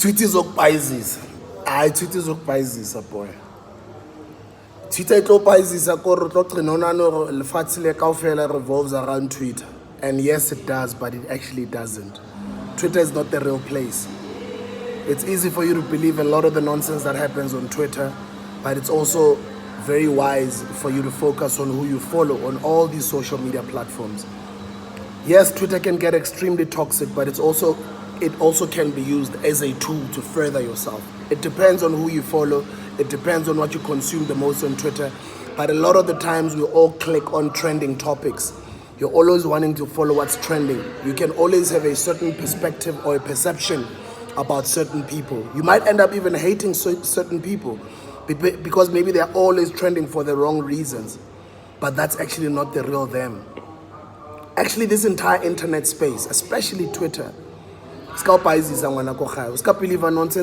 Twitter zokubhayizisa. Hayi Twitter zokubhayizisa boy. Twitter itlobhayizisa kore tlo gcina onano lefatshe le kaofela revolves around Twitter. And yes it does, but it actually doesn't. Twitter is not the real place. It's easy for you to believe a lot of the nonsense that happens on Twitter, but it's also very wise for you to focus on who you follow on all these social media platforms. Yes, Twitter can get extremely toxic, but it also can be used as a tool to further yourself. It depends on who you follow. It depends on what you consume the most on Twitter. But a lot of the times we all click on trending topics. You're always wanting to follow what's trending. You can always have a certain perspective or a perception about certain people. You might end up even hating certain people because maybe they're always trending for the wrong reasons. But that's actually not the real them. Actually, this entire internet space, especially Twitter, nonsense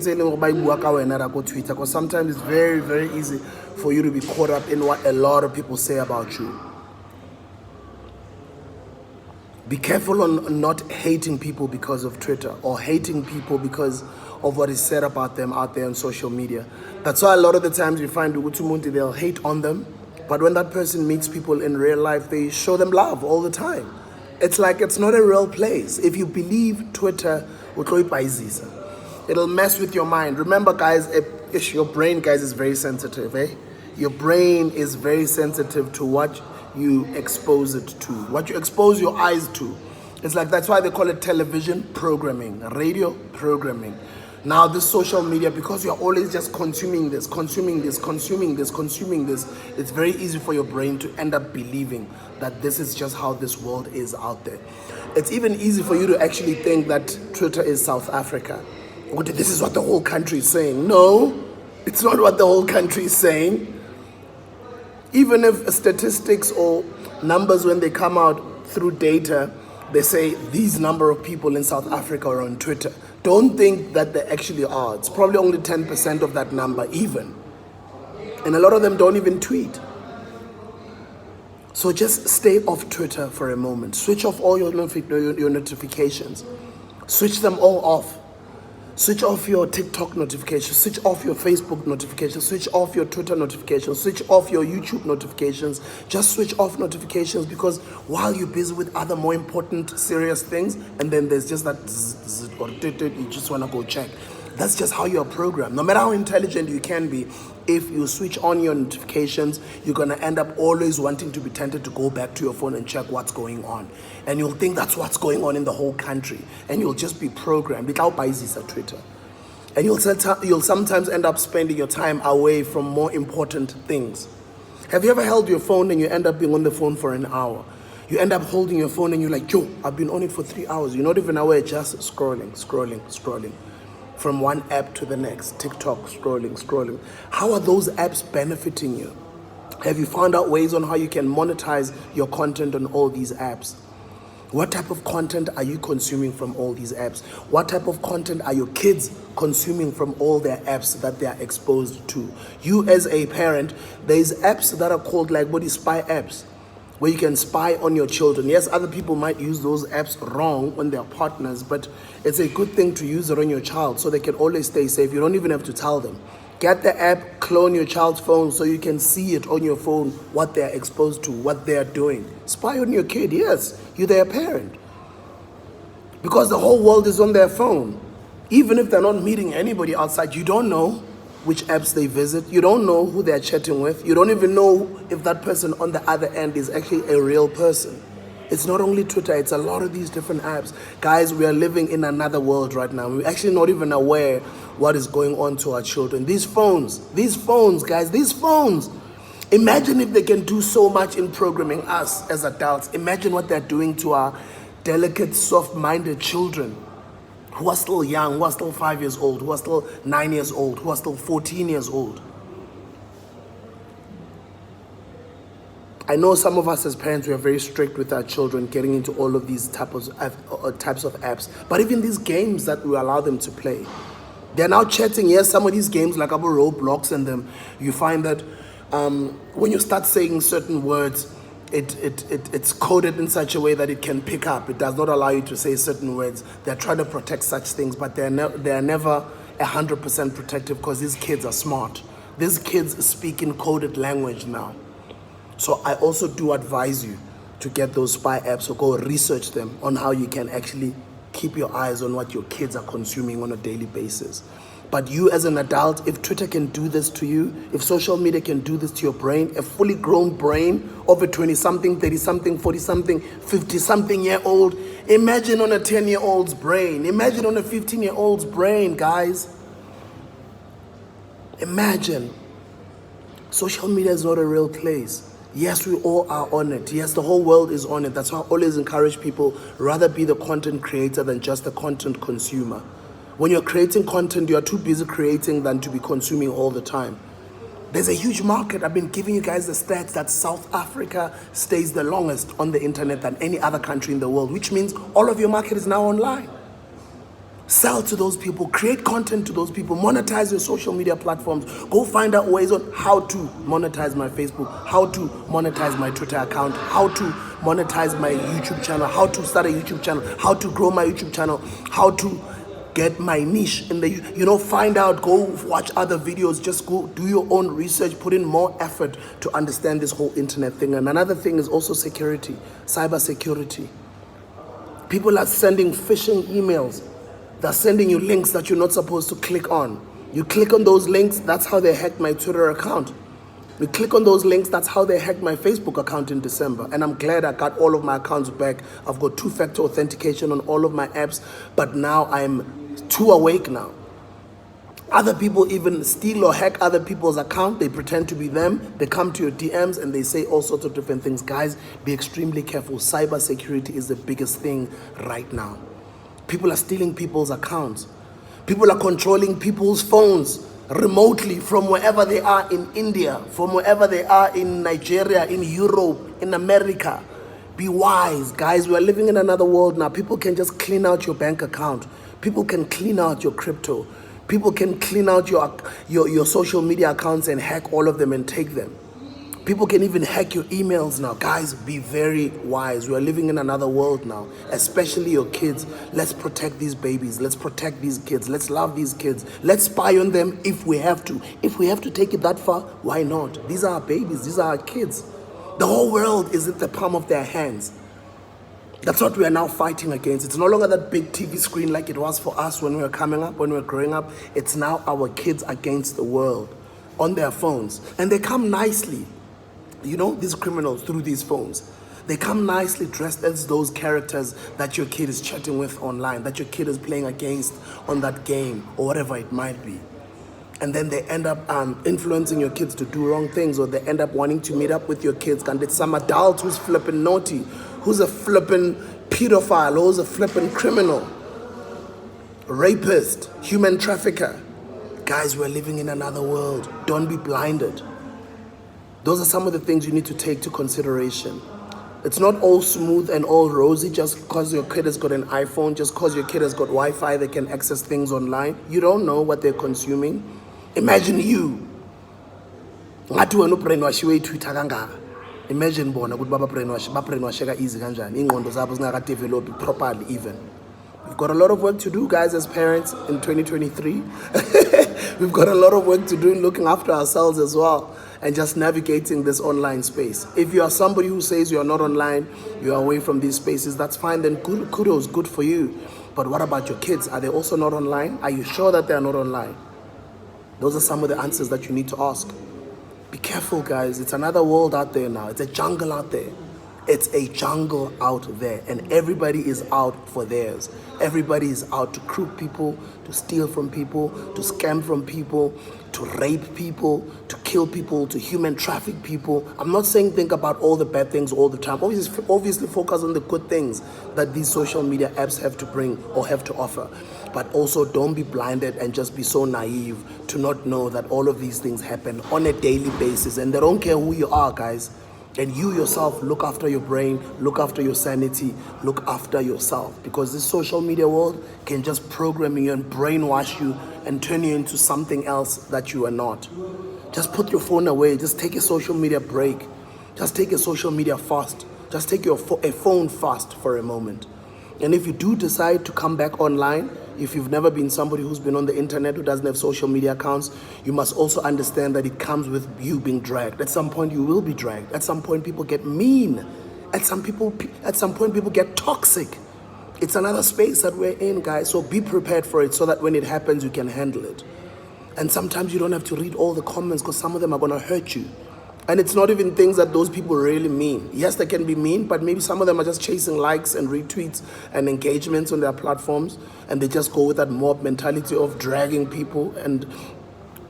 Twitter, because sometimes it's very, very easy for you to be caught up in what a lot of people say about you. Be careful on not hating people because of Twitter or hating people because of what is said about them out there on social media. That's why a lot of the times you find they'll hate on them, but when that person meets people in real life, they show them love all the time. It's like it's not a real place. If you believe Twitter, it'll mess with your mind. Remember, guys, your brain, guys, is very sensitive. Your brain is very sensitive to what you expose it to, what you expose your eyes to. It's like that's why they call it television programming, radio programming. Now this social media, because you're always just consuming this, it's very easy for your brain to end up believing that this is just how this world is out there. It's even easy for you to actually think that Twitter is South Africa. This is what the whole country is saying. No, it's not what the whole country is saying. Even if statistics or numbers, when they come out through data, they say these number of people in South Africa are on Twitter. Don't think that they actually are. It's probably only 10% of that number even. And a lot of them don't even tweet. So just stay off Twitter for a moment. Switch off all your notifications. Switch them all off. Switch off your TikTok notifications, switch off your Facebook notifications, switch off your Twitter notifications, switch off your YouTube notifications. Just switch off notifications, because while you're busy with other more important, serious things, and then there's just that zzz, or you just want to go check. That's just how you're programmed. No matter how intelligent you can be, if you switch on your notifications, you're going to end up always wanting to be tempted to go back to your phone and check what's going on. And you'll think that's what's going on in the whole country. And you'll just be programmed. Twitter. And you'll sometimes end up spending your time away from more important things. Have you ever held your phone and you end up being on the phone for an hour? You end up holding your phone and you're like, yo, I've been on it for 3 hours. You're not even aware, just scrolling. From one app to the next, TikTok, scrolling. How are those apps benefiting you? Have you found out ways on how you can monetize your content on all these apps? What type of content are you consuming from all these apps? What type of content are your kids consuming from all their apps that they are exposed to? You as a parent, there's apps that are called like body spy apps, where you can spy on your children. Yes, other people might use those apps wrong on their partners, but it's a good thing to use it on your child so they can always stay safe. You don't even have to tell them. Get the app, clone your child's phone so you can see it on your phone, what they're exposed to, what they're doing. Spy on your kid, yes, you're their parent. Because the whole world is on their phone. Even if they're not meeting anybody outside, you don't know which apps they visit. You don't know who they're chatting with. You don't even know if that person on the other end is actually a real person. It's not only Twitter, it's a lot of these different apps. Guys, we are living in another world right now. We're actually not even aware what is going on to our children. These phones, guys, these phones. Imagine if they can do so much in programming us as adults. Imagine what they're doing to our delicate, soft-minded children, who are still young, who are still 5 years old, who are still 9 years old, who are still 14 years old. I know some of us as parents, we are very strict with our children getting into all of these types of apps. But even these games that we allow them to play, they're now chatting. Yes, some of these games like about Roblox and them, you find that when you start saying certain words, it's coded in such a way that it can pick up. It does not allow you to say certain words. They're trying to protect such things, but they're never 100% protective because these kids are smart. These kids speak in coded language now. So I also do advise you to get those spy apps or go research them on how you can actually keep your eyes on what your kids are consuming on a daily basis. But you as an adult, if Twitter can do this to you, if social media can do this to your brain, a fully grown brain of a 20-something, 30-something, 40-something, 50-something-year-old, imagine on a 10-year-old's brain. Imagine on a 15-year-old's brain, guys. Imagine. Social media is not a real place. Yes, we all are on it. Yes, the whole world is on it. That's why I always encourage people, rather be the content creator than just the content consumer. When you're creating content, you are too busy creating than to be consuming all the time. There's a huge market. I've been giving you guys the stats that South Africa stays the longest on the internet than any other country in the world, which means all of your market is now online. Sell to those people, create content to those people, monetize your social media platforms. Go find out ways on how to monetize my Facebook, how to monetize my Twitter account, how to monetize my YouTube channel, how to start a YouTube channel, how to grow my YouTube channel, how to get my niche in the, find out, go watch other videos, just go do your own research, put in more effort to understand this whole internet thing. And another thing is also security, cyber security. People are sending phishing emails. They're sending you links that you're not supposed to click on. You click on those links, that's how they hacked my Twitter account. You click on those links, that's how they hacked my Facebook account in December. And I'm glad I got all of my accounts back. I've got two-factor authentication on all of my apps, but now I'm too awake now. Other people even steal or hack other people's account. They pretend to be them. They come to your DMs and they say all sorts of different things. Guys, be extremely careful. Cyber security is the biggest thing right now. People are stealing people's accounts. People are controlling people's phones remotely from wherever they are in India, from wherever they are in Nigeria, in Europe, in America. Be wise, guys. We are living in another world now. People can just clean out your bank account. People can clean out your crypto. People can clean out your social media accounts and hack all of them and take them. People can even hack your emails now. Guys, be very wise. We are living in another world now, especially your kids. Let's protect these babies. Let's protect these kids. Let's love these kids. Let's spy on them if we have to. If we have to take it that far, why not? These are our babies. These are our kids. The whole world is at the palm of their hands. That's what we are now fighting against. It's no longer that big TV screen like it was for us when we were coming up, when we were growing up. It's now our kids against the world on their phones. And they come nicely. These criminals through these phones, they come nicely dressed as those characters that your kid is chatting with online, that your kid is playing against on that game or whatever it might be. And then they end up influencing your kids to do wrong things, or they end up wanting to meet up with your kids. And it's some adult who's flipping naughty, who's a flipping pedophile, who's a flipping criminal, rapist, human trafficker. Guys, we're living in another world. Don't be blinded. Those are some of the things you need to take to consideration. It's not all smooth and all rosy just because your kid has got an iPhone, just because your kid has got Wi-Fi, they can access things online. You don't know what they're consuming. Imagine you. Imagine bona ukuthi baba brainwasheka easy kanjani. Ingqondo zabo zingakadevelop properly even. We've got a lot of work to do, guys, as parents in 2023. We've got a lot of work to do in looking after ourselves as well and just navigating this online space. If you are somebody who says you are not online, you are away from these spaces, that's fine, then kudos, good for you. But what about your kids? Are they also not online? Are you sure that they are not online? Those are some of the answers that you need to ask. Be careful, guys. It's another world out there now. It's a jungle out there. It's a jungle out there, and everybody is out for theirs. Everybody is out to crook people, to steal from people, to scam from people, to rape people, to kill people, to human traffic people. I'm not saying think about all the bad things all the time. Obviously focus on the good things that these social media apps have to bring or have to offer. But also don't be blinded and just be so naive to not know that all of these things happen on a daily basis, and they don't care who you are, guys. And you yourself, look after your brain, look after your sanity, look after yourself. Because this social media world can just program you and brainwash you and turn you into something else that you are not. Just put your phone away. Just take a social media break. Just take a social media fast. Just take a phone fast for a moment. And if you do decide to come back online, if you've never been somebody who's been on the internet, who doesn't have social media accounts, you must also understand that it comes with you being dragged. At some point, you will be dragged. At some point, people get mean. At some point, people get toxic. It's another space that we're in, guys. So be prepared for it so that when it happens, you can handle it. And sometimes you don't have to read all the comments because some of them are going to hurt you. And it's not even things that those people really mean. Yes, they can be mean, but maybe some of them are just chasing likes and retweets and engagements on their platforms. And they just go with that mob mentality of dragging people and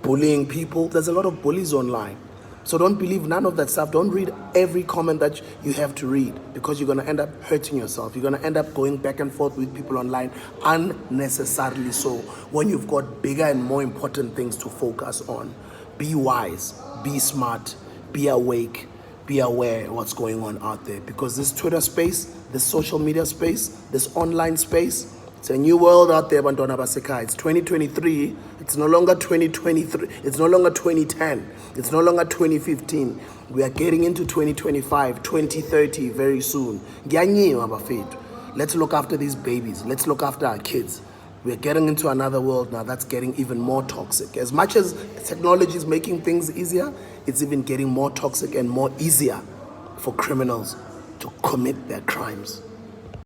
bullying people. There's a lot of bullies online. So don't believe none of that stuff. Don't read every comment that you have to read, because you're going to end up hurting yourself. You're going to end up going back and forth with people online unnecessarily so, when you've got bigger and more important things to focus on. Be wise, be smart, be awake, be aware of what's going on out there, because this Twitter space, this social media space, this online space, it's a new world out there, Bantwana Baseka. It's 2023. It's no longer 2023. It's no longer 2010. It's no longer 2015. We are getting into 2025, 2030 very soon. Let's look after these babies. Let's look after our kids. We're getting into another world now that's getting even more toxic. As much as technology is making things easier, it's even getting more toxic and more easier for criminals to commit their crimes.